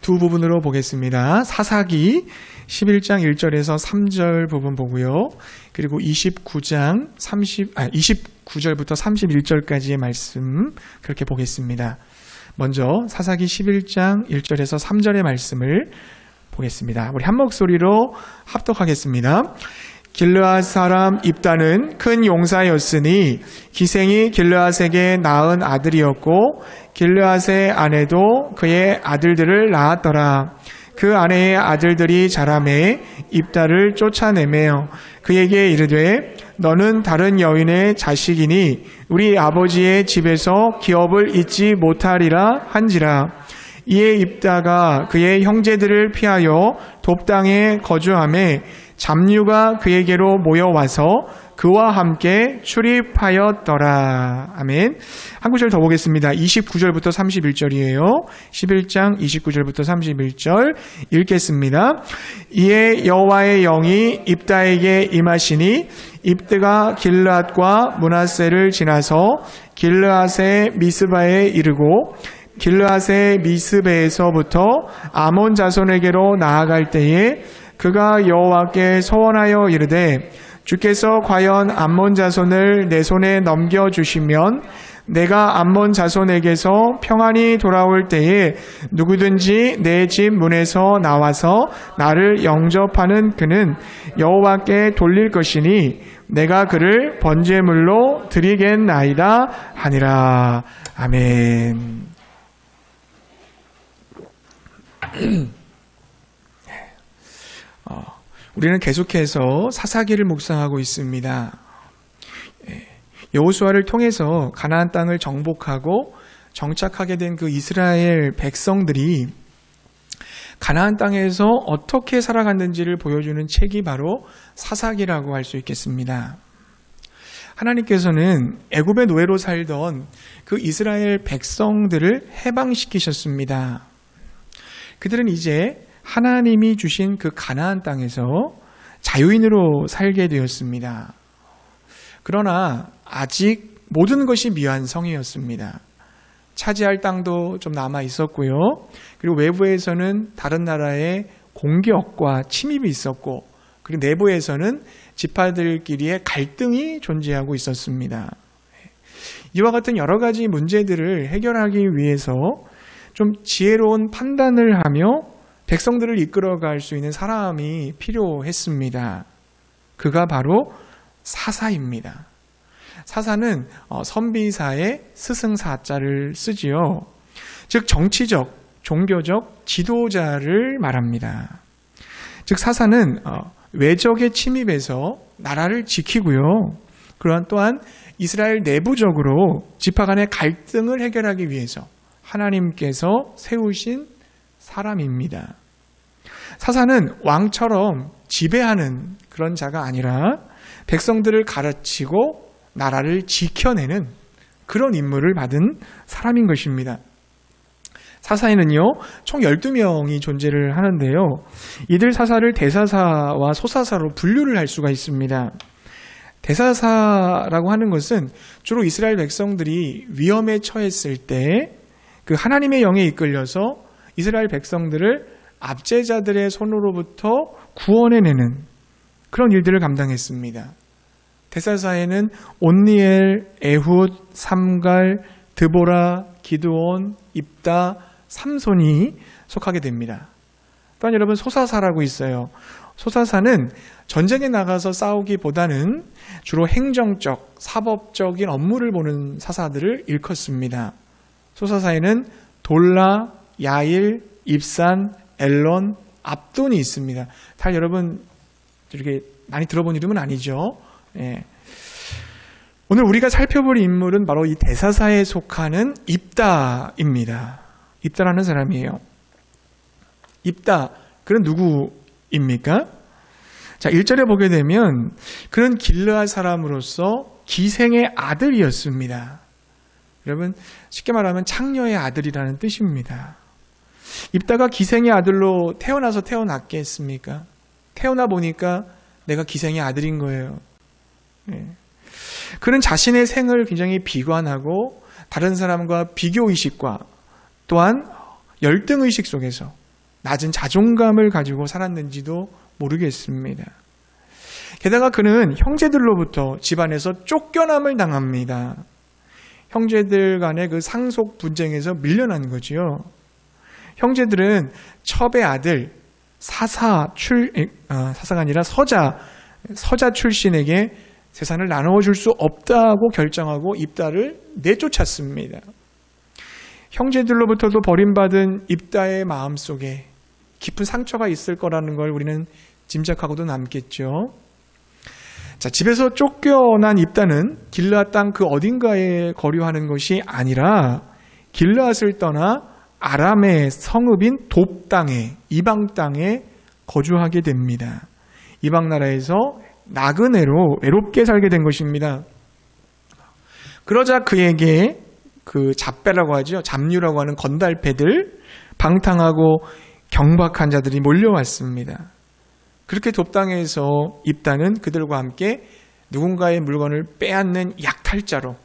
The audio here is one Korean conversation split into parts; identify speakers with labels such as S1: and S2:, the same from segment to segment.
S1: 두 부분으로 보겠습니다. 사사기 11장 1절에서 3절 부분 보고요. 그리고 29절부터 31절까지의 말씀 그렇게 보겠습니다. 먼저 사사기 11장 1절에서 3절의 말씀을 보겠습니다. 우리 한 목소리로 합독하겠습니다. 길르앗 사람 입다는 큰 용사였으니 기생이 길르앗에게 낳은 아들이었고 길르앗의 아내도 그의 아들들을 낳았더라. 그 아내의 아들들이 자라매 입다를 쫓아내며 그에게 이르되 너는 다른 여인의 자식이니 우리 아버지의 집에서 기업을 잊지 못하리라 한지라. 이에 입다가 그의 형제들을 피하여 돕당에 거주하매 잡류가 그에게로 모여와서 그와 함께 출입하였더라. 아멘. 한 구절 더 보겠습니다. 29절부터 31절이에요. 11장 29절부터 31절 읽겠습니다. 이에 여호와의 영이 입다에게 임하시니 입다가 길르앗과 므낫세를 지나서 길르앗의 미스바에 이르고 길르앗의 미스베에서부터 아몬 자손에게로 나아갈 때에 그가 여호와께 서원하여 이르되 주께서 과연 암몬 자손을 내 손에 넘겨주시면 내가 암몬 자손에게서 평안히 돌아올 때에 누구든지 내 집 문에서 나와서 나를 영접하는 그는 여호와께 돌릴 것이니 내가 그를 번제물로 드리겠나이다 하니라. 아멘. 우리는 계속해서 사사기를 묵상하고 있습니다. 여호수아를 통해서 가나안 땅을 정복하고 정착하게 된 그 이스라엘 백성들이 가나안 땅에서 어떻게 살아갔는지를 보여주는 책이 바로 사사기라고 할 수 있겠습니다. 하나님께서는 애굽의 노예로 살던 그 이스라엘 백성들을 해방시키셨습니다. 그들은 이제 하나님이 주신 그 가나안 땅에서 자유인으로 살게 되었습니다. 그러나 아직 모든 것이 미완성이었습니다. 차지할 땅도 좀 남아 있었고요. 그리고 외부에서는 다른 나라의 공격과 침입이 있었고, 그리고 내부에서는 지파들끼리의 갈등이 존재하고 있었습니다. 이와 같은 여러 가지 문제들을 해결하기 위해서 좀 지혜로운 판단을 하며 백성들을 이끌어갈 수 있는 사람이 필요했습니다. 그가 바로 사사입니다. 사사는 선비사의 스승사자를 쓰지요. 즉 정치적, 종교적 지도자를 말합니다. 즉 사사는 외적의 침입에서 나라를 지키고요. 또한 이스라엘 내부적으로 지파 간의 갈등을 해결하기 위해서 하나님께서 세우신 사람입니다. 사사는 왕처럼 지배하는 그런 자가 아니라 백성들을 가르치고 나라를 지켜내는 그런 임무를 받은 사람인 것입니다. 사사에는요, 총 12명이 존재를 하는데요. 이들 사사를 대사사와 소사사로 분류를 할 수가 있습니다. 대사사라고 하는 것은 주로 이스라엘 백성들이 위험에 처했을 때 그 하나님의 영에 이끌려서 이스라엘 백성들을 압제자들의 손으로부터 구원해내는 그런 일들을 감당했습니다. 대사사에는 온니엘, 에훗, 삼갈, 드보라, 기드온, 입다, 삼손이 속하게 됩니다. 또한 여러분 소사사라고 있어요. 소사사는 전쟁에 나가서 싸우기보다는 주로 행정적, 사법적인 업무를 보는 사사들을 일컫습니다. 소사사에는 돌라, 야일, 입산, 엘론, 압돈이 있습니다. 다 여러분 이렇게 많이 들어본 이름은 아니죠. 예. 오늘 우리가 살펴볼 인물은 바로 이 대사사에 속하는 입다입니다. 입다라는 사람이에요. 입다, 그는 누구입니까? 자, 1절에 보게 되면 그는 길르앗 사람으로서 기생의 아들이었습니다. 여러분 쉽게 말하면 창녀의 아들이라는 뜻입니다. 입다가 기생의 아들로 태어나서 태어났겠습니까? 태어나 보니까 내가 기생의 아들인 거예요. 네. 그는 자신의 생을 굉장히 비관하고 다른 사람과 비교의식과 또한 열등의식 속에서 낮은 자존감을 가지고 살았는지도 모르겠습니다. 게다가 그는 형제들로부터 집안에서 쫓겨남을 당합니다. 형제들 간의 그 상속 분쟁에서 밀려난 거지요. 형제들은 첩의 아들 사사가 아니라 서자 출신에게 재산을 나누어 줄 수 없다고 결정하고 입다를 내쫓았습니다. 형제들로부터도 버림받은 입다의 마음속에 깊은 상처가 있을 거라는 걸 우리는 짐작하고도 남겠죠. 자, 집에서 쫓겨난 입다는 길르앗 땅 그 어딘가에 거류하는 것이 아니라 길르앗을 떠나 아람의 성읍인 돕 땅에, 이방 땅에 거주하게 됩니다. 이방 나라에서 나그네로 외롭게 살게 된 것입니다. 그러자 그에게 그 잡배라고 하죠. 잡류라고 하는 건달패들, 방탕하고 경박한 자들이 몰려왔습니다. 그렇게 돕 땅에서 입다는 그들과 함께 누군가의 물건을 빼앗는 약탈자로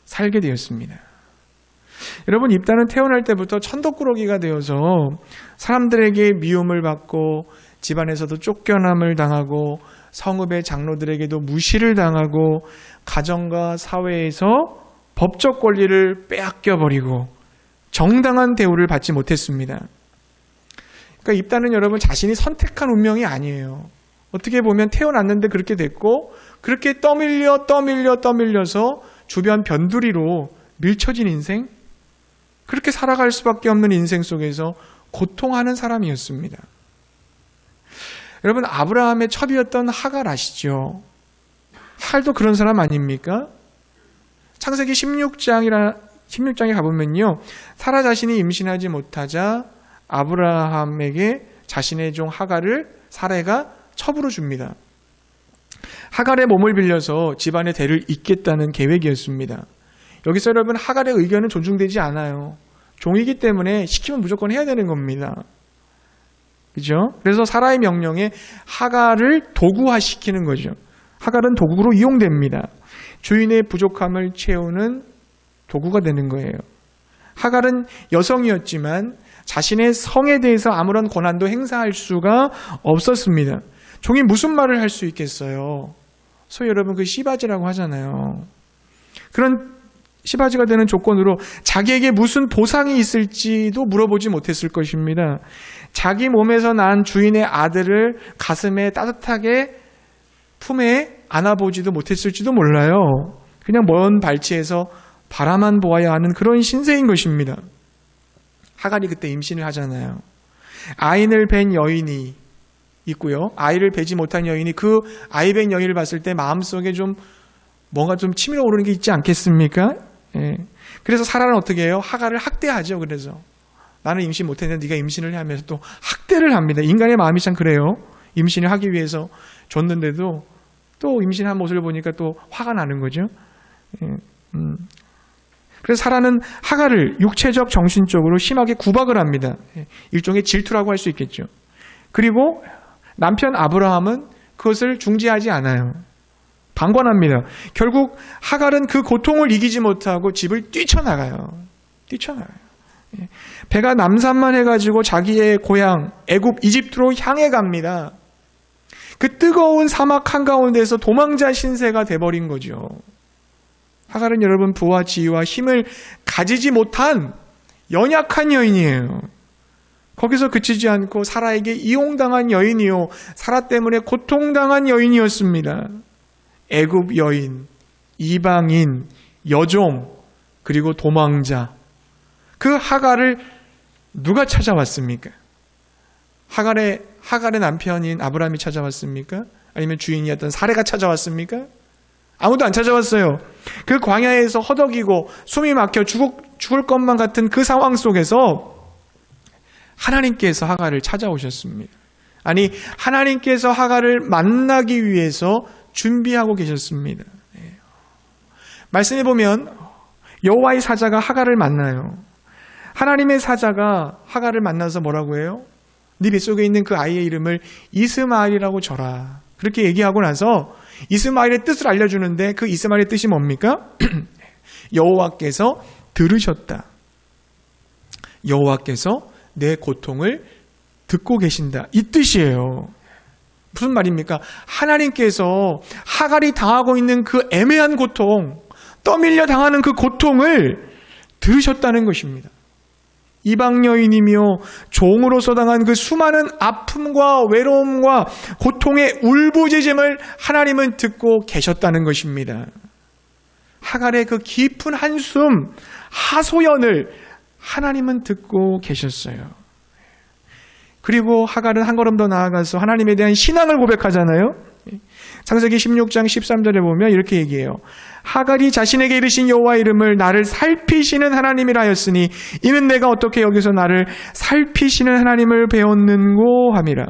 S1: 살게 되었습니다. 여러분, 입다는 태어날 때부터 천덕꾸러기가 되어서 사람들에게 미움을 받고 집안에서도 쫓겨남을 당하고 성읍의 장로들에게도 무시를 당하고 가정과 사회에서 법적 권리를 빼앗겨버리고 정당한 대우를 받지 못했습니다. 그러니까 입다는 여러분 자신이 선택한 운명이 아니에요. 어떻게 보면 태어났는데 그렇게 됐고 그렇게 떠밀려서 주변 변두리로 밀쳐진 인생, 그렇게 살아갈 수밖에 없는 인생 속에서 고통하는 사람이었습니다. 여러분, 아브라함의 첩이었던 하갈 아시죠? 하갈도 그런 사람 아닙니까? 창세기 16장에 가보면요, 사라 자신이 임신하지 못하자 아브라함에게 자신의 종 하갈을 사레가 첩으로 줍니다. 하갈의 몸을 빌려서 집안의 대를 잇겠다는 계획이었습니다. 여기서 여러분, 하갈의 의견은 존중되지 않아요. 종이기 때문에 시키면 무조건 해야 되는 겁니다. 그죠? 그래서 사라의 명령에 하갈을 도구화시키는 거죠. 하갈은 도구로 이용됩니다. 주인의 부족함을 채우는 도구가 되는 거예요. 하갈은 여성이었지만 자신의 성에 대해서 아무런 권한도 행사할 수가 없었습니다. 종이 무슨 말을 할 수 있겠어요? 소위 여러분 그 시바지라고 하잖아요. 그런 시바지가 되는 조건으로 자기에게 무슨 보상이 있을지도 물어보지 못했을 것입니다. 자기 몸에서 난 주인의 아들을 가슴에 따뜻하게 품에 안아보지도 못했을지도 몰라요. 그냥 먼 발치에서 바라만 보아야 하는 그런 신세인 것입니다. 하갈이 그때 임신을 하잖아요. 아인을 뵌 여인이 있고요. 아이를 뵈지 못한 여인이 그 아이 뵌 여인을 봤을 때 마음속에 좀 뭔가 좀 치밀어 오르는 게 있지 않겠습니까? 예. 그래서 사라는 어떻게 해요? 하갈을 학대하죠. 그래서 나는 임신 못했는데 네가 임신을 해 하면서 또 학대를 합니다. 인간의 마음이 참 그래요. 임신을 하기 위해서 줬는데도 또 임신한 모습을 보니까 또 화가 나는 거죠. 예. 그래서 사라는 하갈을 육체적, 정신적으로 심하게 구박을 합니다. 일종의 질투라고 할 수 있겠죠. 그리고 남편 아브라함은 그것을 중지하지 않아요. 방관합니다. 결국 하갈은 그 고통을 이기지 못하고 집을 뛰쳐나가요. 배가 남산만 해가지고 자기의 고향 애굽 이집트로 향해 갑니다. 그 뜨거운 사막 한가운데서 도망자 신세가 돼버린 거죠. 하갈은 여러분 부와 지위와 힘을 가지지 못한 연약한 여인이에요. 거기서 그치지 않고 사라에게 이용당한 여인이요, 사라 때문에 고통당한 여인이었습니다. 애굽 여인, 이방인, 여종, 그리고 도망자. 그 하갈을 누가 찾아왔습니까? 하갈의 남편인 아브라함이 찾아왔습니까? 아니면 주인이었던 사레가 찾아왔습니까? 아무도 안 찾아왔어요. 그 광야에서 허덕이고 숨이 막혀 죽을 것만 같은 그 상황 속에서 하나님께서 하갈을 찾아오셨습니다. 아니, 하나님께서 하갈을 만나기 위해서 준비하고 계셨습니다. 말씀해 보면 여호와의 사자가 하갈을 만나요. 하나님의 사자가 하갈을 만나서 뭐라고 해요? 네 뱃속에 있는 그 아이의 이름을 이스마엘이라고 줘라. 그렇게 얘기하고 나서 이스마엘의 뜻을 알려주는데 그 이스마엘의 뜻이 뭡니까? 여호와께서 들으셨다. 여호와께서 내 고통을 듣고 계신다. 이 뜻이에요. 무슨 말입니까? 하나님께서 하갈이 당하고 있는 그 애매한 고통, 떠밀려 당하는 그 고통을 들으셨다는 것입니다. 이방 여인이며 종으로서 당한 그 수많은 아픔과 외로움과 고통의 울부짖음을 하나님은 듣고 계셨다는 것입니다. 하갈의 그 깊은 한숨, 하소연을 하나님은 듣고 계셨어요. 그리고 하갈은 한 걸음 더 나아가서 하나님에 대한 신앙을 고백하잖아요. 창세기 16장 13절에 보면 이렇게 얘기해요. 하갈이 자신에게 이르신 여호와 이름을 나를 살피시는 하나님이라 하였으니 이는 내가 어떻게 여기서 나를 살피시는 하나님을 배웠는고 함이라.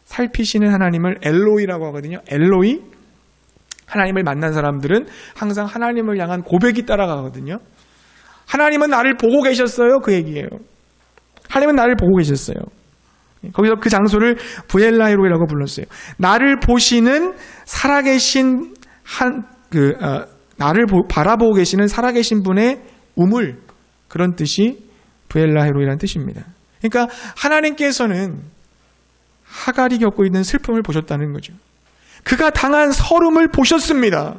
S1: 살피시는 하나님을 엘로이라고 하거든요. 엘로이. 하나님을 만난 사람들은 항상 하나님을 향한 고백이 따라가거든요. 하나님은 나를 보고 계셨어요. 그 얘기예요. 하나님은 나를 보고 계셨어요. 거기서 그 장소를 부엘라히로이라고 불렀어요. 나를 보시는 살아계신 나를 바라보고 계시는 살아계신 분의 우물, 그런 뜻이 부엘라히로이라는 뜻입니다. 그러니까 하나님께서는 하갈이 겪고 있는 슬픔을 보셨다는 거죠. 그가 당한 서름을 보셨습니다.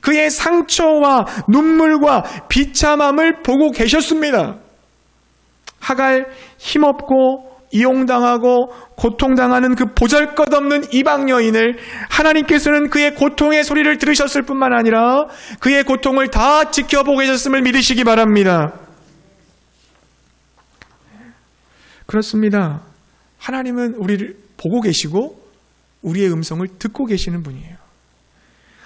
S1: 그의 상처와 눈물과 비참함을 보고 계셨습니다. 하갈 힘없고 이용당하고 고통당하는 그 보잘것없는 이방 여인을 하나님께서는 그의 고통의 소리를 들으셨을 뿐만 아니라 그의 고통을 다 지켜보고 계셨음을 믿으시기 바랍니다. 그렇습니다. 하나님은 우리를 보고 계시고 우리의 음성을 듣고 계시는 분이에요.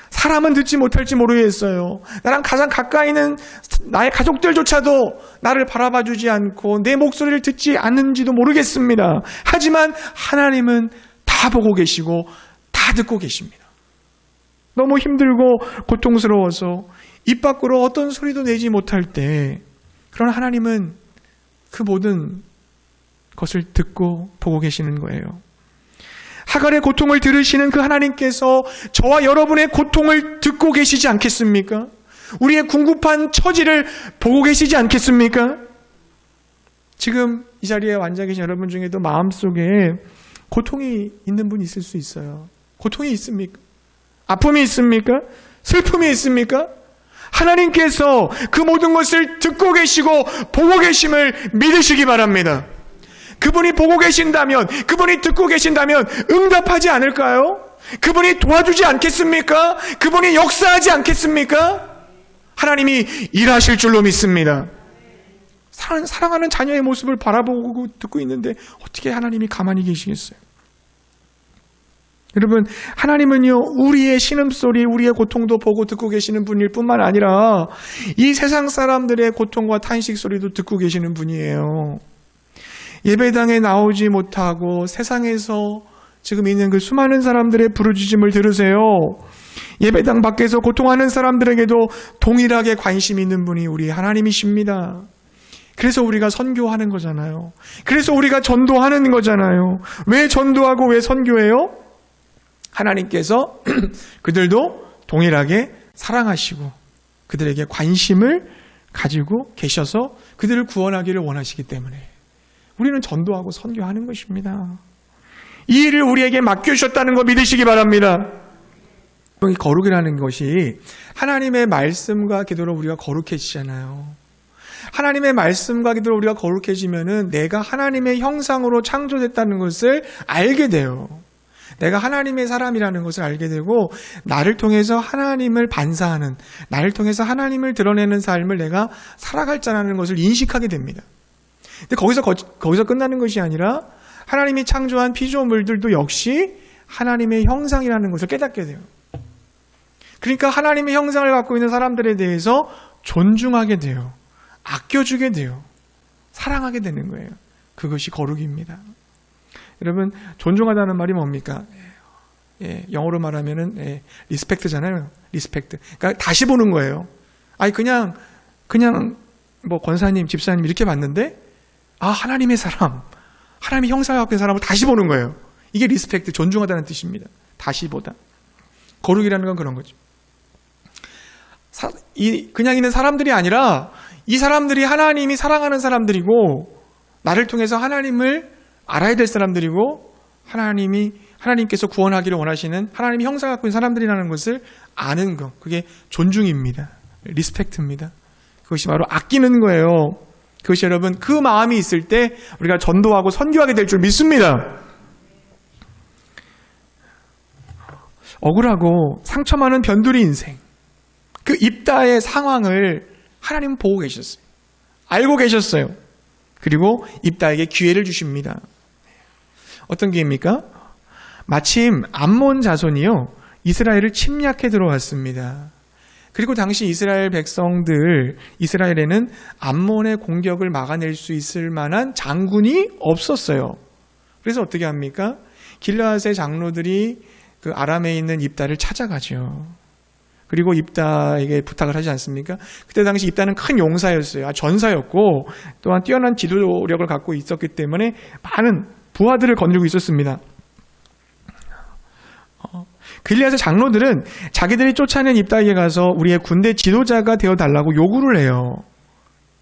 S1: 사람은 듣지 못할지 모르겠어요. 나랑 가장 가까이 있는 나의 가족들조차도 나를 바라봐주지 않고 내 목소리를 듣지 않는지도 모르겠습니다. 하지만 하나님은 다 보고 계시고 다 듣고 계십니다. 너무 힘들고 고통스러워서 입 밖으로 어떤 소리도 내지 못할 때 그런 하나님은 그 모든 것을 듣고 보고 계시는 거예요. 하갈의 고통을 들으시는 그 하나님께서 저와 여러분의 고통을 듣고 계시지 않겠습니까? 우리의 궁핍한 처지를 보고 계시지 않겠습니까? 지금 이 자리에 앉아 계신 여러분 중에도 마음속에 고통이 있는 분이 있을 수 있어요. 고통이 있습니까? 아픔이 있습니까? 슬픔이 있습니까? 하나님께서 그 모든 것을 듣고 계시고 보고 계심을 믿으시기 바랍니다. 그분이 보고 계신다면, 그분이 듣고 계신다면 응답하지 않을까요? 그분이 도와주지 않겠습니까? 그분이 역사하지 않겠습니까? 하나님이 일하실 줄로 믿습니다. 사랑하는 자녀의 모습을 바라보고 듣고 있는데 어떻게 하나님이 가만히 계시겠어요? 여러분, 하나님은요, 우리의 신음소리, 우리의 고통도 보고 듣고 계시는 분일 뿐만 아니라 이 세상 사람들의 고통과 탄식 소리도 듣고 계시는 분이에요. 예배당에 나오지 못하고 세상에서 지금 있는 그 수많은 사람들의 부르짖음을 들으세요. 예배당 밖에서 고통하는 사람들에게도 동일하게 관심 있는 분이 우리 하나님이십니다. 그래서 우리가 선교하는 거잖아요. 그래서 우리가 전도하는 거잖아요. 왜 전도하고 왜 선교해요? 하나님께서 그들도 동일하게 사랑하시고 그들에게 관심을 가지고 계셔서 그들을 구원하기를 원하시기 때문에 우리는 전도하고 선교하는 것입니다. 이 일을 우리에게 맡겨주셨다는 거 믿으시기 바랍니다. 이 거룩이라는 것이 하나님의 말씀과 기도로 우리가 거룩해지잖아요. 하나님의 말씀과 기도로 우리가 거룩해지면은 내가 하나님의 형상으로 창조됐다는 것을 알게 돼요. 내가 하나님의 사람이라는 것을 알게 되고 나를 통해서 하나님을 반사하는, 나를 통해서 하나님을 드러내는 삶을 내가 살아갈 자라는 것을 인식하게 됩니다. 근데 거기서 끝나는 것이 아니라 하나님이 창조한 피조물들도 역시 하나님의 형상이라는 것을 깨닫게 돼요. 그러니까 하나님의 형상을 갖고 있는 사람들에 대해서 존중하게 돼요. 아껴주게 돼요. 사랑하게 되는 거예요. 그것이 거룩입니다. 여러분, 존중하다는 말이 뭡니까? 영어로 말하면은 리스펙트잖아요. 리스펙트. 그러니까 다시 보는 거예요. 아니 그냥 뭐 권사님, 집사님 이렇게 봤는데 하나님의 사람, 하나님의 형상을 갖고 있는 사람을 다시 보는 거예요. 이게 리스펙트, 존중하다는 뜻입니다. 다시 보다. 거룩이라는 건 그런 거죠. 그냥 있는 사람들이 아니라 이 사람들이 하나님이 사랑하는 사람들이고 나를 통해서 하나님을 알아야 될 사람들이고 하나님께서 구원하기를 원하시는 하나님의 형상 갖고 있는 사람들이라는 것을 아는 것, 그게 존중입니다. 리스펙트입니다. 그것이 바로 아끼는 거예요. 그것이 여러분 그 마음이 있을 때 우리가 전도하고 선교하게 될 줄 믿습니다. 억울하고 상처 많은 변두리 인생, 그 입다의 상황을 하나님은 보고 계셨어요. 알고 계셨어요. 그리고 입다에게 기회를 주십니다. 어떤 기회입니까? 마침 암몬 자손이요, 이스라엘을 침략해 들어왔습니다. 그리고 당시 이스라엘 백성들, 이스라엘에는 암몬의 공격을 막아낼 수 있을 만한 장군이 없었어요. 그래서 어떻게 합니까? 길르앗의 장로들이 그 아람에 있는 입다를 찾아가죠. 그리고 입다에게 부탁을 하지 않습니까? 그때 당시 입다는 큰 용사였어요. 전사였고 또한 뛰어난 지도력을 갖고 있었기 때문에 많은 부하들을 거느리고 있었습니다. 길르앗의 장로들은 자기들이 쫓아낸 입다에게 가서 우리의 군대 지도자가 되어달라고 요구를 해요.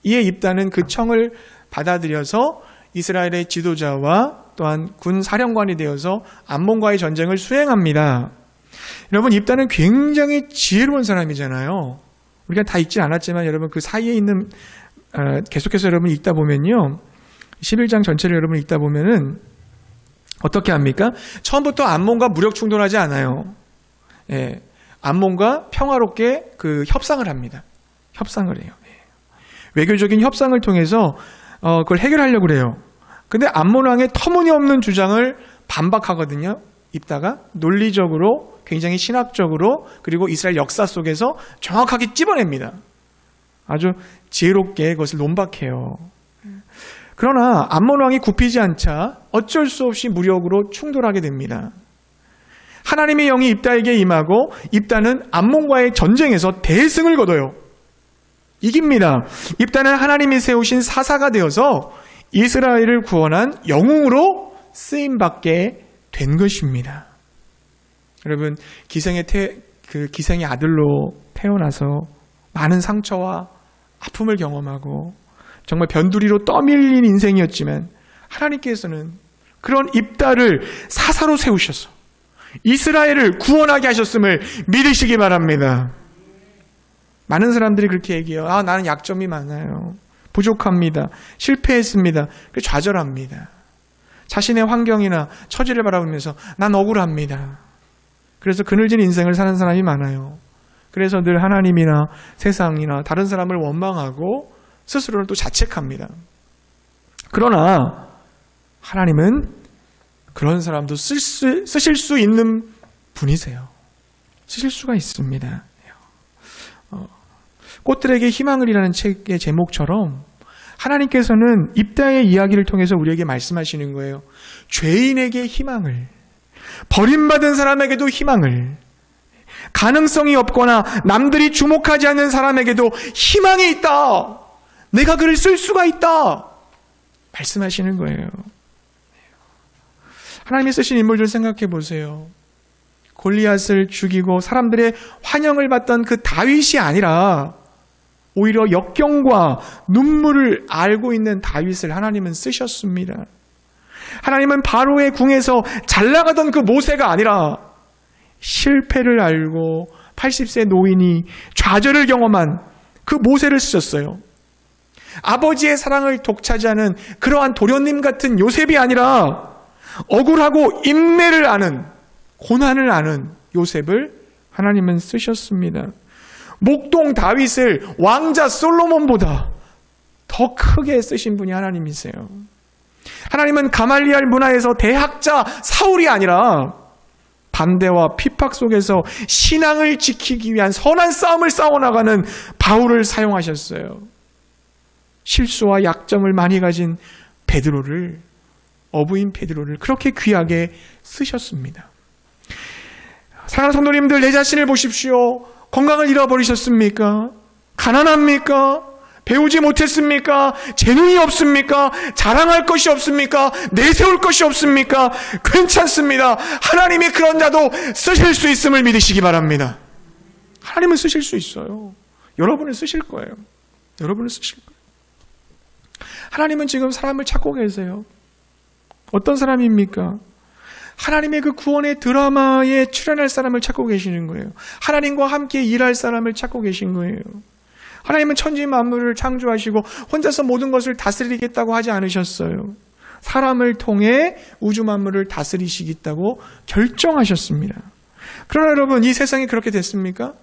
S1: 이에 입다는 그 청을 받아들여서 이스라엘의 지도자와 또한 군 사령관이 되어서 암몬과의 전쟁을 수행합니다. 여러분, 입다는 굉장히 지혜로운 사람이잖아요. 우리가 다 읽진 않았지만 여러분 그 사이에 있는 계속해서 여러분 읽다 보면요, 11장 전체를 여러분 읽다 보면은 어떻게 합니까? 처음부터 암몬과 무력 충돌하지 않아요. 예, 암몬과 평화롭게 그 협상을 합니다. 협상을 해요. 예. 외교적인 협상을 통해서 그걸 해결하려고 그래요. 근데 암몬 왕의 터무니없는 주장을 반박하거든요. 입다가 논리적으로, 굉장히 신학적으로, 그리고 이스라엘 역사 속에서 정확하게 찝어냅니다. 아주 지혜롭게 그것을 논박해요. 그러나 암몬 왕이 굽히지 않자 어쩔 수 없이 무력으로 충돌하게 됩니다. 하나님의 영이 입다에게 임하고 입다는 암몬과의 전쟁에서 대승을 거둬요. 이깁니다. 입다는 하나님이 세우신 사사가 되어서 이스라엘을 구원한 영웅으로 쓰임받게 된 것입니다. 여러분, 기생의 아들로 태어나서 많은 상처와 아픔을 경험하고 정말 변두리로 떠밀린 인생이었지만 하나님께서는 그런 입다를 사사로 세우셔서 이스라엘을 구원하게 하셨음을 믿으시기 바랍니다. 많은 사람들이 그렇게 얘기해요. 나는 약점이 많아요. 부족합니다. 실패했습니다. 좌절합니다. 자신의 환경이나 처지를 바라보면서 난 억울합니다. 그래서 그늘진 인생을 사는 사람이 많아요. 그래서 늘 하나님이나 세상이나 다른 사람을 원망하고 스스로를 또 자책합니다. 그러나 하나님은 그런 사람도 쓰실 수 있는 분이세요. 쓰실 수가 있습니다. 꽃들에게 희망을이라는 책의 제목처럼 하나님께서는 입다의 이야기를 통해서 우리에게 말씀하시는 거예요. 죄인에게 희망을, 버림받은 사람에게도 희망을, 가능성이 없거나 남들이 주목하지 않는 사람에게도 희망이 있다. 내가 그를 쓸 수가 있다. 말씀하시는 거예요. 하나님이 쓰신 인물들 생각해 보세요. 골리앗을 죽이고 사람들의 환영을 받던 그 다윗이 아니라 오히려 역경과 눈물을 알고 있는 다윗을 하나님은 쓰셨습니다. 하나님은 바로의 궁에서 잘 나가던 그 모세가 아니라 실패를 알고 80세 노인이 좌절을 경험한 그 모세를 쓰셨어요. 아버지의 사랑을 독차지하는 그러한 도련님 같은 요셉이 아니라 억울하고 인내를 아는, 고난을 아는 요셉을 하나님은 쓰셨습니다. 목동 다윗을 왕자 솔로몬보다 더 크게 쓰신 분이 하나님이세요. 하나님은 가말리알 문화에서 대학자 사울이 아니라 반대와 핍박 속에서 신앙을 지키기 위한 선한 싸움을 싸워나가는 바울을 사용하셨어요. 실수와 약점을 많이 가진 베드로를, 어부인 베드로를 그렇게 귀하게 쓰셨습니다. 사랑하는 성도님들, 내 자신을 보십시오. 건강을 잃어버리셨습니까? 가난합니까? 배우지 못했습니까? 재능이 없습니까? 자랑할 것이 없습니까? 내세울 것이 없습니까? 괜찮습니다. 하나님이 그런 자도 쓰실 수 있음을 믿으시기 바랍니다. 하나님은 쓰실 수 있어요. 여러분을 쓰실 거예요. 여러분을 쓰실 거예요. 하나님은 지금 사람을 찾고 계세요. 어떤 사람입니까? 하나님의 그 구원의 드라마에 출연할 사람을 찾고 계시는 거예요. 하나님과 함께 일할 사람을 찾고 계신 거예요. 하나님은 천지 만물을 창조하시고 혼자서 모든 것을 다스리겠다고 하지 않으셨어요. 사람을 통해 우주 만물을 다스리시겠다고 결정하셨습니다. 그러나 여러분, 이 세상이 그렇게 됐습니까?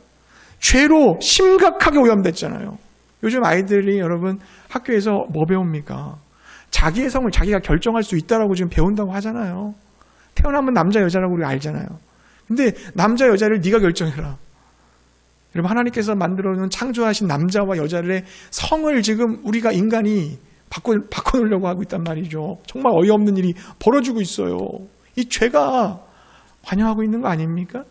S1: 죄로 심각하게 오염됐잖아요. 요즘 아이들이 여러분 학교에서 뭐 배웁니까? 자기의 성을 자기가 결정할 수 있다라고 지금 배운다고 하잖아요. 태어나면 남자 여자라고 우리가 알잖아요. 근데 남자 여자를 네가 결정해라. 여러분, 하나님께서 만들어놓은 창조하신 남자와 여자의 성을 지금 우리가 인간이 바꿔놓으려고 하고 있단 말이죠. 정말 어이없는 일이 벌어지고 있어요. 이 죄가 관여하고 있는 거 아닙니까?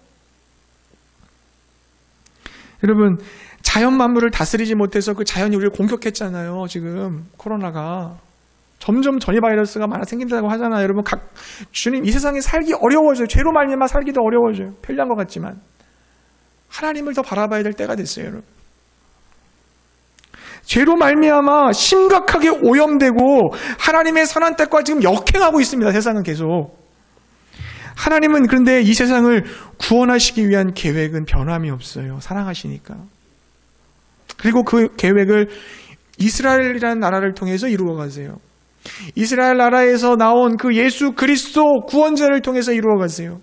S1: 여러분, 자연 만물을 다스리지 못해서 그 자연이 우리를 공격했잖아요. 지금 코로나가 점점 전이 바이러스가 많아 생긴다고 하잖아요. 여러분, 주님, 이 세상에 살기 어려워져요. 죄로 말미암아 살기도 어려워져요. 편리한 것 같지만 하나님을 더 바라봐야 될 때가 됐어요. 여러분, 죄로 말미암아 심각하게 오염되고 하나님의 선한 뜻과 지금 역행하고 있습니다. 세상은 계속. 하나님은 그런데 이 세상을 구원하시기 위한 계획은 변함이 없어요. 사랑하시니까. 그리고 그 계획을 이스라엘이라는 나라를 통해서 이루어 가세요. 이스라엘 나라에서 나온 그 예수 그리스도 구원자를 통해서 이루어 가세요.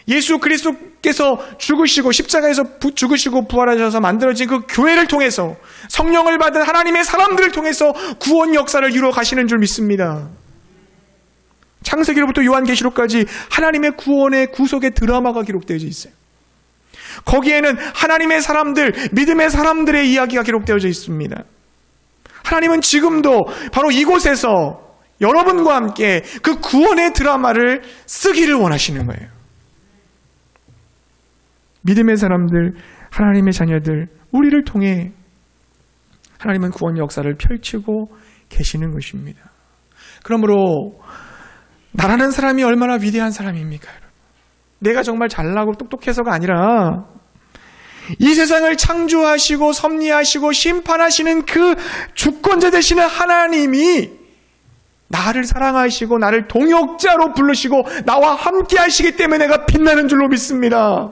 S1: 예수 그리스도께서 죽으시고 십자가에서 죽으시고 부활하셔서 만들어진 그 교회를 통해서 성령을 받은 하나님의 사람들을 통해서 구원 역사를 이루어 가시는 줄 믿습니다. 창세기로부터 요한계시록까지 하나님의 구원의 구속의 드라마가 기록되어 있어요. 거기에는 하나님의 사람들, 믿음의 사람들의 이야기가 기록되어져 있습니다. 하나님은 지금도 바로 이곳에서 여러분과 함께 그 구원의 드라마를 쓰기를 원하시는 거예요. 믿음의 사람들, 하나님의 자녀들, 우리를 통해 하나님은 구원 역사를 펼치고 계시는 것입니다. 그러므로 나라는 사람이 얼마나 위대한 사람입니까? 내가 정말 잘나고 똑똑해서가 아니라 이 세상을 창조하시고 섭리하시고 심판하시는 그 주권자 되시는 하나님이 나를 사랑하시고 나를 동역자로 부르시고 나와 함께 하시기 때문에 내가 빛나는 줄로 믿습니다.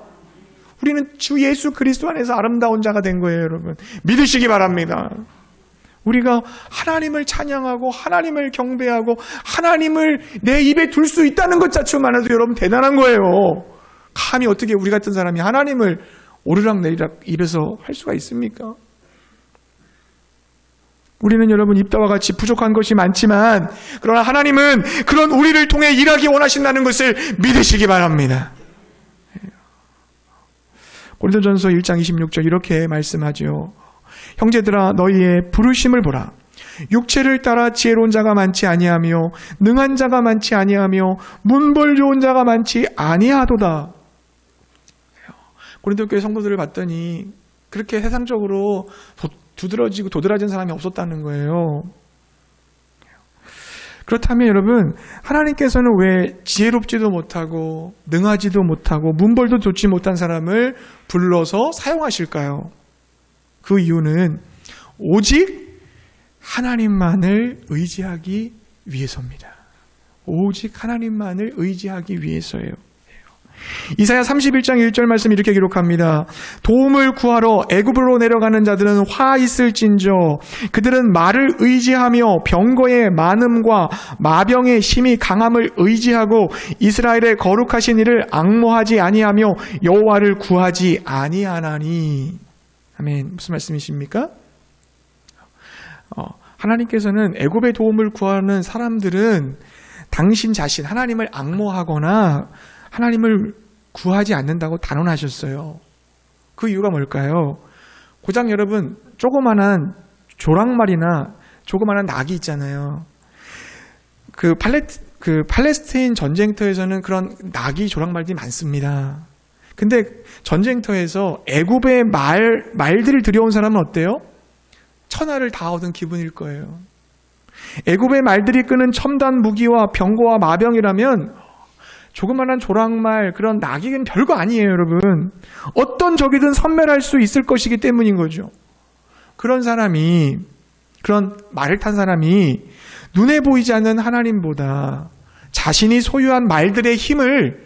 S1: 우리는 주 예수 그리스도 안에서 아름다운 자가 된 거예요, 여러분. 믿으시기 바랍니다. 우리가 하나님을 찬양하고 하나님을 경배하고 하나님을 내 입에 둘 수 있다는 것 자체만으로도 여러분 대단한 거예요. 감히 어떻게 우리 같은 사람이 하나님을 오르락내리락 입에서 할 수가 있습니까? 우리는 여러분 입다와 같이 부족한 것이 많지만 그러나 하나님은 그런 우리를 통해 일하기 원하신다는 것을 믿으시기 바랍니다. 고린도전서 1장 26절 이렇게 말씀하죠. 형제들아 너희의 부르심을 보라. 육체를 따라 지혜로운 자가 많지 아니하며 능한 자가 많지 아니하며 문벌 좋은 자가 많지 아니하도다. 고린도 교회 성도들을 봤더니 그렇게 세상적으로 두드러지고 도드라진 사람이 없었다는 거예요. 그렇다면 여러분, 하나님께서는 왜 지혜롭지도 못하고 능하지도 못하고 문벌도 좋지 못한 사람을 불러서 사용하실까요? 그 이유는 오직 하나님만을 의지하기 위해서입니다. 오직 하나님만을 의지하기 위해서예요. 이사야 31장 1절 말씀 이렇게 기록합니다. 도움을 구하러 애굽으로 내려가는 자들은 화 있을진저 그들은 말을 의지하며 병거의 많음과 마병의 심히 강함을 의지하고 이스라엘의 거룩하신 이를 앙모하지 아니하며 여호와를 구하지 아니하나니. 아멘. 무슨 말씀이십니까? 하나님께서는 애굽의 도움을 구하는 사람들은 당신 자신 하나님을 앙모하거나 하나님을 구하지 않는다고 단언하셨어요. 그 이유가 뭘까요? 고작 여러분 조그만한 조랑말이나 조그만한 낙이 있잖아요. 그 팔레스타인 전쟁터에서는 그런 낙이 조랑말들이 많습니다. 근데 전쟁터에서 애굽의 말들을 들여온 사람은 어때요? 천하를 다 얻은 기분일 거예요. 애굽의 말들이 끄는 첨단 무기와 병거와 마병이라면 조그만한 조랑말, 그런 낙이는 별거 아니에요, 여러분. 어떤 적이든 섬멸할 수 있을 것이기 때문인 거죠. 그런 말을 탄 사람이 눈에 보이지 않는 하나님보다 자신이 소유한 말들의 힘을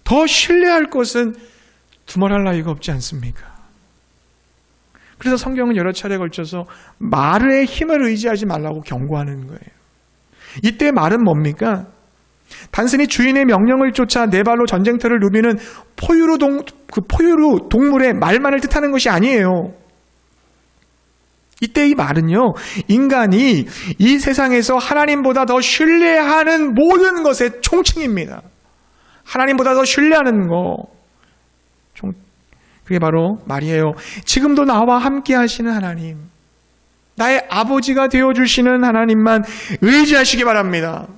S1: 더 신뢰할 것은 두말할 나위가 없지 않습니까? 그래서 성경은 여러 차례에 걸쳐서 말의 힘을 의지하지 말라고 경고하는 거예요. 이때 말은 뭡니까? 단순히 주인의 명령을 쫓아 네 발로 전쟁터를 누비는 포유류 동물의 말만을 뜻하는 것이 아니에요. 이때 이 말은요, 인간이 이 세상에서 하나님보다 더 신뢰하는 모든 것의 총칭입니다. 하나님보다 더 신뢰하는 거. 그게 바로 말이에요. 지금도 나와 함께 하시는 하나님, 나의 아버지가 되어주시는 하나님만 의지하시기 바랍니다.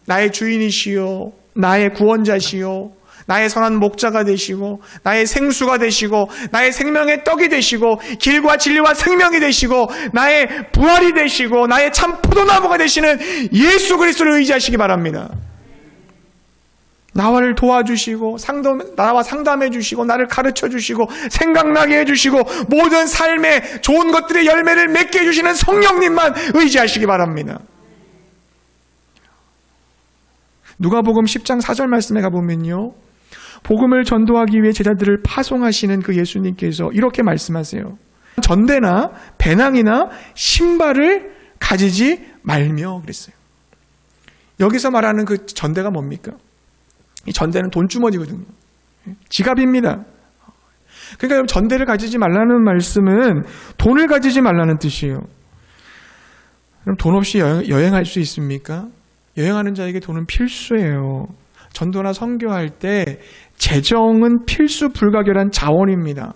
S1: 나의 주인이시요, 나의 구원자시요, 나의 선한 목자가 되시고, 나의 생수가 되시고, 나의 생명의 떡이 되시고, 길과 진리와 생명이 되시고, 나의 부활이 되시고, 나의 참 포도나무가 되시는 예수 그리스도를 의지하시기 바랍니다. 나를 도와주시고, 나와 상담해 주시고, 나를 가르쳐 주시고, 생각나게 해주시고, 모든 삶의 좋은 것들의 열매를 맺게 해주시는 성령님만 의지하시기 바랍니다. 누가복음 10장 4절 말씀에 가보면요, 복음을 전도하기 위해 제자들을 파송하시는 그 예수님께서 이렇게 말씀하세요. 전대나 배낭이나 신발을 가지지 말며 그랬어요. 여기서 말하는 그 전대가 뭡니까? 이 전대는 돈주머니거든요. 지갑입니다. 그러니까 여러분, 전대를 가지지 말라는 말씀은 돈을 가지지 말라는 뜻이에요. 그럼 돈 없이 여행할 수 있습니까? 여행하는 자에게 돈은 필수예요. 전도나 선교할 때 재정은 필수 불가결한 자원입니다.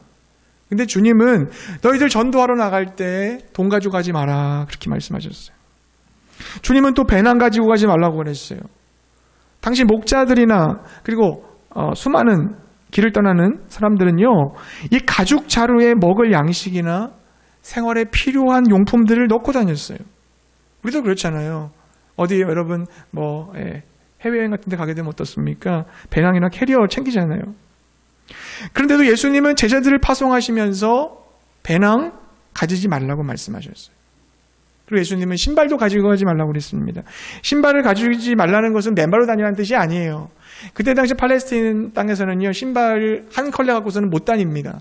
S1: 근데 주님은 너희들 전도하러 나갈 때 돈 가지고 가지 마라, 그렇게 말씀하셨어요. 주님은 또 배낭 가지고 가지 말라고 그랬어요. 당시 목자들이나 그리고 수많은 길을 떠나는 사람들은요, 이 가죽 자루에 먹을 양식이나 생활에 필요한 용품들을 넣고 다녔어요. 우리도 그렇잖아요. 어디 여러분 해외여행 같은 데 가게 되면 어떻습니까? 배낭이나 캐리어 챙기잖아요. 그런데도 예수님은 제자들을 파송하시면서 배낭 가지지 말라고 말씀하셨어요. 그리고 예수님은 신발도 가지고 가지 말라고 그랬습니다. 신발을 가지지 말라는 것은 맨발로 다니라는 뜻이 아니에요. 그때 당시 팔레스타인 땅에서는요, 신발 한 컬레 갖고서는 못 다닙니다.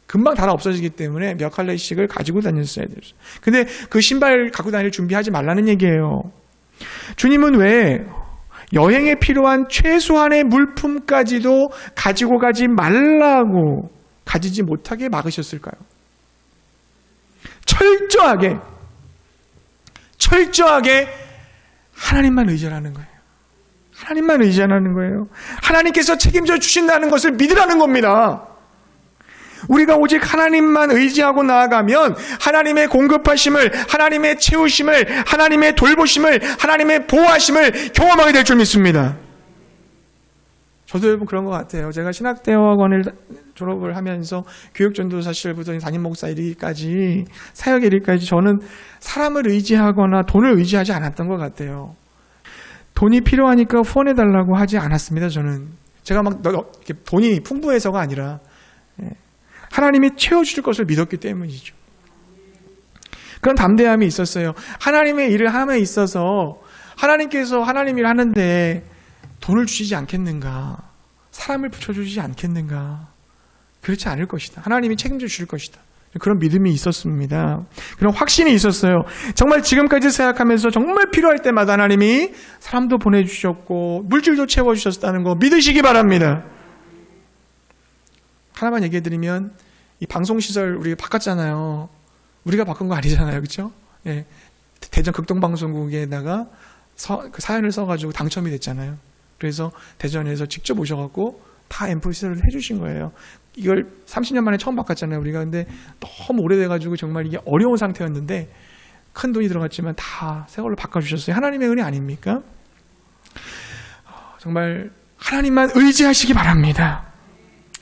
S1: 금방 닳아 없어지기 때문에 몇 컬레씩을 가지고 다녔어야 돼요. 근데 그 신발 갖고 다닐 준비하지 말라는 얘기예요. 주님은 왜 여행에 필요한 최소한의 물품까지도 가지고 가지 말라고 가지지 못하게 막으셨을까요? 철저하게 하나님만 의지하는 거예요. 하나님만 의지하는 거예요. 하나님께서 책임져 주신다는 것을 믿으라는 겁니다. 우리가 오직 하나님만 의지하고 나아가면 하나님의 공급하심을, 하나님의 채우심을, 하나님의 돌보심을, 하나님의 보호하심을 경험하게 될 줄 믿습니다. 저도 여러분 그런 것 같아요. 제가 신학대학원을 졸업을 하면서 교육전도사실부터 담임 목사 이르기까지, 사역 이르기까지 저는 사람을 의지하거나 돈을 의지하지 않았던 것 같아요. 돈이 필요하니까 후원해달라고 하지 않았습니다. 저는 제가 막 돈이 풍부해서가 아니라 하나님이 채워주실 것을 믿었기 때문이죠. 그런 담대함이 있었어요. 하나님의 일을 함에 있어서 하나님께서 하나님 일 하는데 돈을 주시지 않겠는가, 사람을 붙여주지 않겠는가. 그렇지 않을 것이다. 하나님이 책임져 주실 것이다. 그런 믿음이 있었습니다. 그런 확신이 있었어요. 정말 지금까지 생각하면서 정말 필요할 때마다 하나님이 사람도 보내주셨고 물질도 채워주셨다는 거 믿으시기 바랍니다. 하나만 얘기해드리면, 이 방송시설 우리가 바꿨잖아요. 우리가 바꾼 거 아니잖아요. 그렇죠? 예. 대전 극동방송국에다가 그 사연을 써가지고 당첨이 됐잖아요. 그래서 대전에서 직접 오셔갖고 다 앰프 시설을 해주신 거예요. 이걸 30년 만에 처음 바꿨잖아요. 우리가. 근데 너무 오래돼가지고 정말 이게 어려운 상태였는데 큰 돈이 들어갔지만 다 새 걸로 바꿔주셨어요. 하나님의 은혜 아닙니까? 정말 하나님만 의지하시기 바랍니다.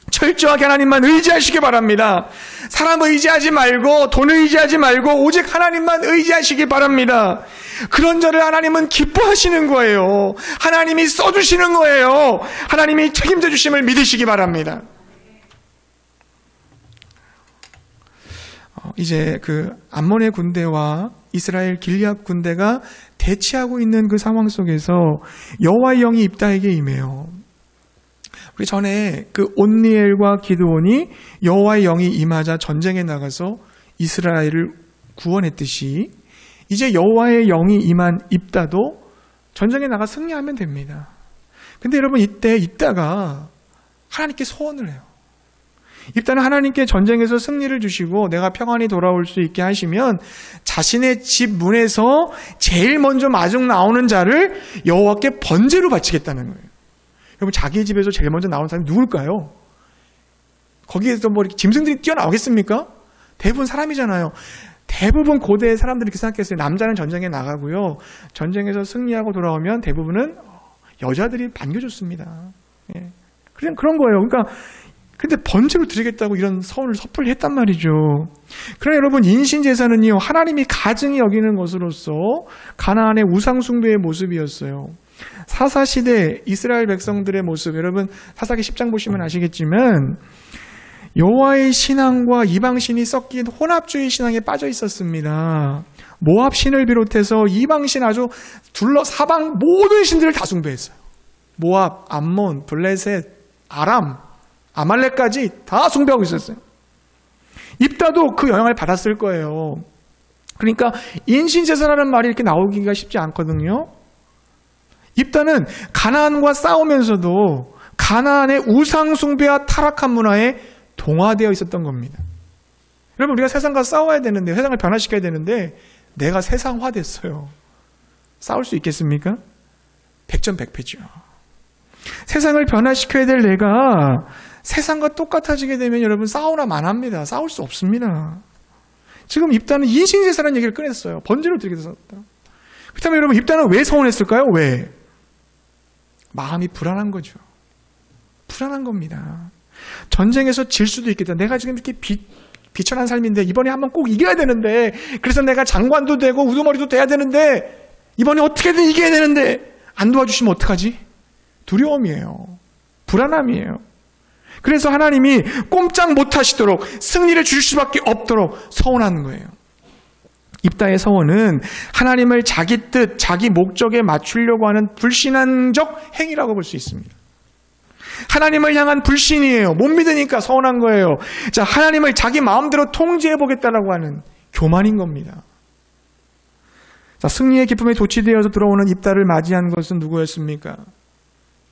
S1: 철저하게 하나님만 의지하시기 바랍니다. 사람 의지하지 말고 돈을 의지하지 말고 오직 하나님만 의지하시기 바랍니다. 그런 자를 하나님은 기뻐하시는 거예요. 하나님이 써주시는 거예요. 하나님이 책임져 주심을 믿으시기 바랍니다. 이제 그 암몬의 군대와 이스라엘 길리앗 군대가 대치하고 있는 그 상황 속에서 여호와의 영이 입다에게 임해요. 우리 전에 그 온니엘과 기드온이 여호와의 영이 임하자 전쟁에 나가서 이스라엘을 구원했듯이 이제 여호와의 영이 임한 입다도 전쟁에 나가 승리하면 됩니다. 근데 여러분 이때 입다가 하나님께 소원을 해요. 입다는 하나님께 전쟁에서 승리를 주시고 내가 평안히 돌아올 수 있게 하시면 자신의 집 문에서 제일 먼저 마중 나오는 자를 여호와께 번제로 바치겠다는 거예요. 여러분 자기 집에서 제일 먼저 나오는 사람이 누굴까요? 거기에서 뭐 이렇게 짐승들이 뛰어나오겠습니까? 대부분 사람이잖아요. 대부분 고대 사람들이 이렇게 생각했어요. 남자는 전쟁에 나가고요. 전쟁에서 승리하고 돌아오면 대부분은 여자들이 반겨줬습니다. 예. 그냥 그런 거예요. 그러니까 근데 번제로 드리겠다고 이런 서운을 섣불리 했단 말이죠. 그러나 여러분 인신제사는요 하나님이 가증히 여기는 것으로서 가나안의 우상숭배의 모습이었어요. 사사시대 이스라엘 백성들의 모습, 여러분 사사기 10장 보시면 아시겠지만 여호와의 신앙과 이방신이 섞인 혼합주의 신앙에 빠져 있었습니다. 모압 신을 비롯해서 이방신 아주 사방 모든 신들을 다 숭배했어요. 모압, 암몬, 블레셋, 아람, 아말렉까지 다 숭배하고 있었어요. 입다도 그 영향을 받았을 거예요. 그러니까 인신제사라는 말이 이렇게 나오기가 쉽지 않거든요. 입다는 가나안과 싸우면서도 가나안의 우상숭배와 타락한 문화에 동화되어 있었던 겁니다. 여러분 우리가 세상과 싸워야 되는데 세상을 변화시켜야 되는데 내가 세상화됐어요. 싸울 수 있겠습니까? 백전백패죠. 세상을 변화시켜야 될 내가 세상과 똑같아지게 되면 여러분 싸우나 만합니다. 싸울 수 없습니다. 지금 입다는 인신제사라는 얘기를 꺼냈어요. 번제로 드리게 됐었다. 그렇다면 여러분 입다는 왜 서운했을까요? 왜? 마음이 불안한 거죠. 불안한 겁니다. 전쟁에서 질 수도 있겠다. 내가 지금 이렇게 비천한 삶인데 이번에 한번 꼭 이겨야 되는데 그래서 내가 장관도 되고 우두머리도 돼야 되는데 이번에 어떻게든 이겨야 되는데 안 도와주시면 어떡하지? 두려움이에요. 불안함이에요. 그래서 하나님이 꼼짝 못하시도록 승리를 주실 수밖에 없도록 서운하는 거예요. 입다의 서원은 하나님을 자기 뜻, 자기 목적에 맞추려고 하는 불신앙적 행위라고 볼 수 있습니다. 하나님을 향한 불신이에요. 못 믿으니까 서운한 거예요. 자, 하나님을 자기 마음대로 통제해 보겠다라고 하는 교만인 겁니다. 자, 승리의 기쁨에 도취되어서 들어오는 입다를 맞이한 것은 누구였습니까?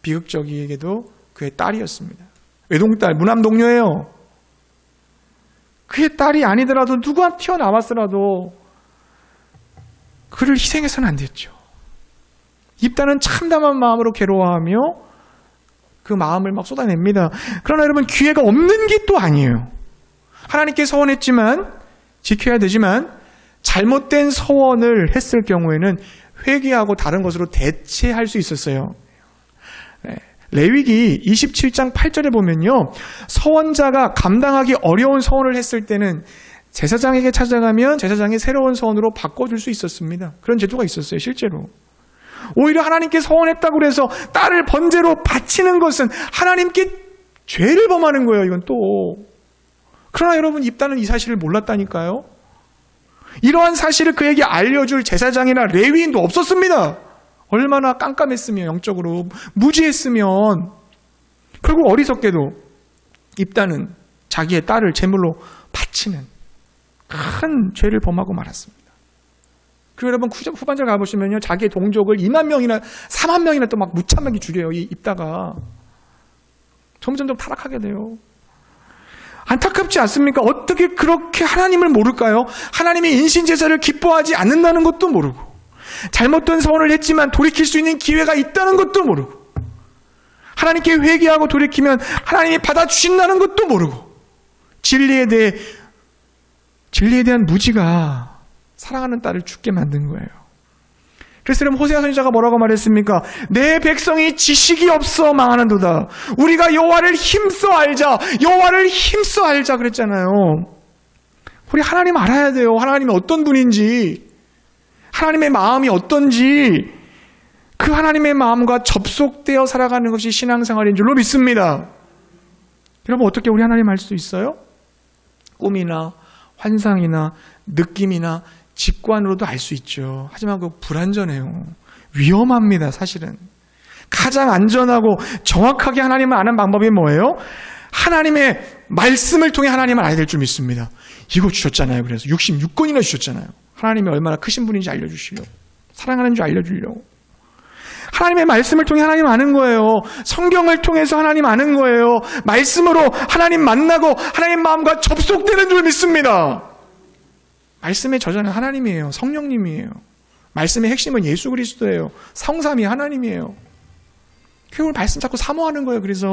S1: 비극적이게도 그의 딸이었습니다. 외동딸, 무남동녀예요. 그의 딸이 아니더라도 누가 튀어나왔더라도 그를 희생해서는 안 됐죠. 입다는 참담한 마음으로 괴로워하며 그 마음을 막 쏟아냅니다. 그러나 여러분 기회가 없는 게 또 아니에요. 하나님께 서원했지만 지켜야 되지만 잘못된 서원을 했을 경우에는 회개하고 다른 것으로 대체할 수 있었어요. 레위기 27장 8절에 보면요. 서원자가 감당하기 어려운 서원을 했을 때는 제사장에게 찾아가면 제사장이 새로운 서원으로 바꿔줄 수 있었습니다. 그런 제도가 있었어요. 실제로. 오히려 하나님께 서원했다고 해서 딸을 번제로 바치는 것은 하나님께 죄를 범하는 거예요. 이건 또. 그러나 여러분 입다는 이 사실을 몰랐다니까요. 이러한 사실을 그에게 알려줄 제사장이나 레위인도 없었습니다. 얼마나 깜깜했으면 영적으로 무지했으면 결국 어리석게도 입다는 자기의 딸을 제물로 바치는 큰 죄를 범하고 말았습니다. 그리고 여러분 후반절 가보시면요. 자기의 동족을 2만 명이나 4만 명이나 또 막 무참하게 죽여요. 이 입다가. 점점 타락하게 돼요. 안타깝지 않습니까? 어떻게 그렇게 하나님을 모를까요? 하나님이 인신제사를 기뻐하지 않는다는 것도 모르고 잘못된 서원을 했지만 돌이킬 수 있는 기회가 있다는 것도 모르고 하나님께 회개하고 돌이키면 하나님이 받아주신다는 것도 모르고 진리에 대한 무지가 사랑하는 딸을 죽게 만든 거예요. 그래서 여러분 호세아 선지자가 뭐라고 말했습니까? 내 백성이 지식이 없어 망하는도다. 우리가 여호와를 힘써 알자. 여호와를 힘써 알자 그랬잖아요. 우리 하나님 알아야 돼요. 하나님이 어떤 분인지, 하나님의 마음이 어떤지, 그 하나님의 마음과 접속되어 살아가는 것이 신앙생활인 줄로 믿습니다. 여러분 어떻게 우리 하나님 알 수 있어요? 꿈이나 환상이나 느낌이나 직관으로도 알 수 있죠. 하지만 그거 불완전해요. 위험합니다, 사실은. 가장 안전하고 정확하게 하나님을 아는 방법이 뭐예요? 하나님의 말씀을 통해 하나님을 알아야 될 줄 믿습니다. 이거 주셨잖아요. 그래서 66권이나 주셨잖아요. 하나님이 얼마나 크신 분인지 알려주시려고, 사랑하는 줄 알려주려고. 하나님의 말씀을 통해 하나님 아는 거예요. 성경을 통해서 하나님 아는 거예요. 말씀으로 하나님 만나고 하나님 마음과 접속되는 줄 믿습니다. 말씀의 저자는 하나님이에요. 성령님이에요. 말씀의 핵심은 예수 그리스도예요. 성삼위 하나님이에요. 그걸 말씀 자꾸 사모하는 거예요. 그래서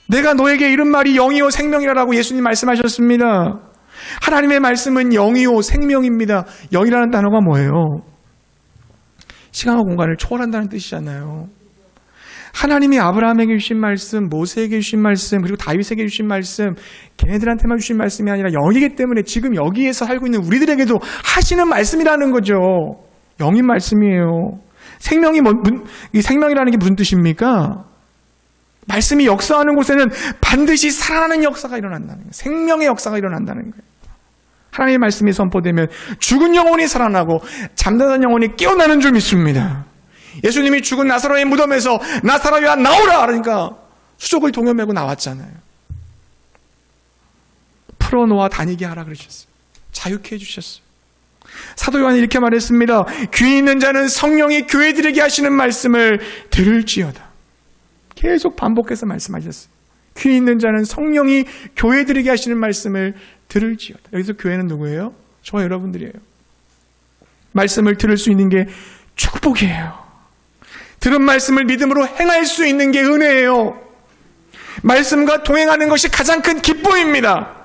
S1: 내가 너에게 이른 말이 영이요 생명이라고 예수님 말씀하셨습니다. 하나님의 말씀은 영이요 생명입니다. 영이라는 단어가 뭐예요? 시간과 공간을 초월한다는 뜻이잖아요. 하나님이 아브라함에게 주신 말씀, 모세에게 주신 말씀, 그리고 다윗에게 주신 말씀, 걔네들한테만 주신 말씀이 아니라 영이기 때문에 지금 여기에서 살고 있는 우리들에게도 하시는 말씀이라는 거죠. 영인 말씀이에요. 이 생명이라는 게 무슨 뜻입니까? 말씀이 역사하는 곳에는 반드시 살아나는 역사가 일어난다는 거예요. 생명의 역사가 일어난다는 거예요. 하나님의 말씀이 선포되면 죽은 영혼이 살아나고 잠자는 영혼이 깨어나는 줄 믿습니다. 예수님이 죽은 나사로의 무덤에서 나사로야 나오라! 그러니까 수족을 동여매고 나왔잖아요. 풀어놓아 다니게 하라 그러셨어요. 자유케 해주셨어요. 사도 요한이 이렇게 말했습니다. 귀 있는 자는 성령이 교회들에게 하시는 말씀을 들을지어다. 계속 반복해서 말씀하셨어요. 귀 있는 자는 성령이 교회들에게 하시는 말씀을 들을지어다. 여기서 교회는 누구예요? 저와 여러분들이에요. 말씀을 들을 수 있는 게 축복이에요. 들은 말씀을 믿음으로 행할 수 있는 게 은혜예요. 말씀과 동행하는 것이 가장 큰 기쁨입니다.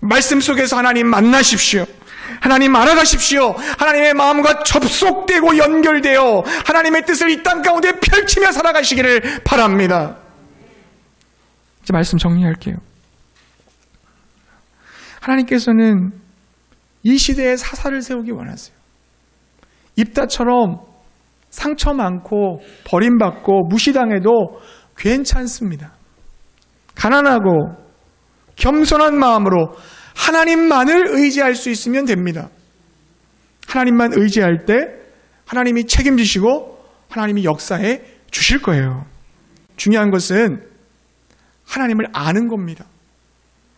S1: 말씀 속에서 하나님 만나십시오. 하나님 알아가십시오. 하나님의 마음과 접속되고 연결되어 하나님의 뜻을 이 땅 가운데 펼치며 살아가시기를 바랍니다. 이제 말씀 정리할게요. 하나님께서는 이 시대에 사사를 세우기 원하세요. 입다처럼 상처 많고 버림받고 무시당해도 괜찮습니다. 가난하고 겸손한 마음으로 하나님만을 의지할 수 있으면 됩니다. 하나님만 의지할 때 하나님이 책임지시고 하나님이 역사해 주실 거예요. 중요한 것은 하나님을 아는 겁니다.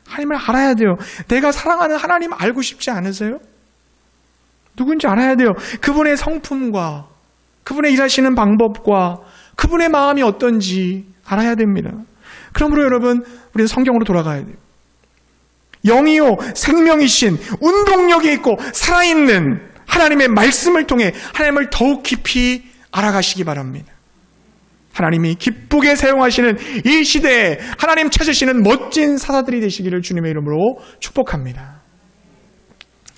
S1: 하나님을 알아야 돼요. 내가 사랑하는 하나님 알고 싶지 않으세요? 누군지 알아야 돼요. 그분의 성품과 그분의 일하시는 방법과 그분의 마음이 어떤지 알아야 됩니다. 그러므로 여러분, 우리는 성경으로 돌아가야 돼요. 영이요 생명이신 운동력이 있고 살아있는 하나님의 말씀을 통해 하나님을 더욱 깊이 알아가시기 바랍니다. 하나님이 기쁘게 사용하시는 이 시대에 하나님 찾으시는 멋진 사사들이 되시기를 주님의 이름으로 축복합니다.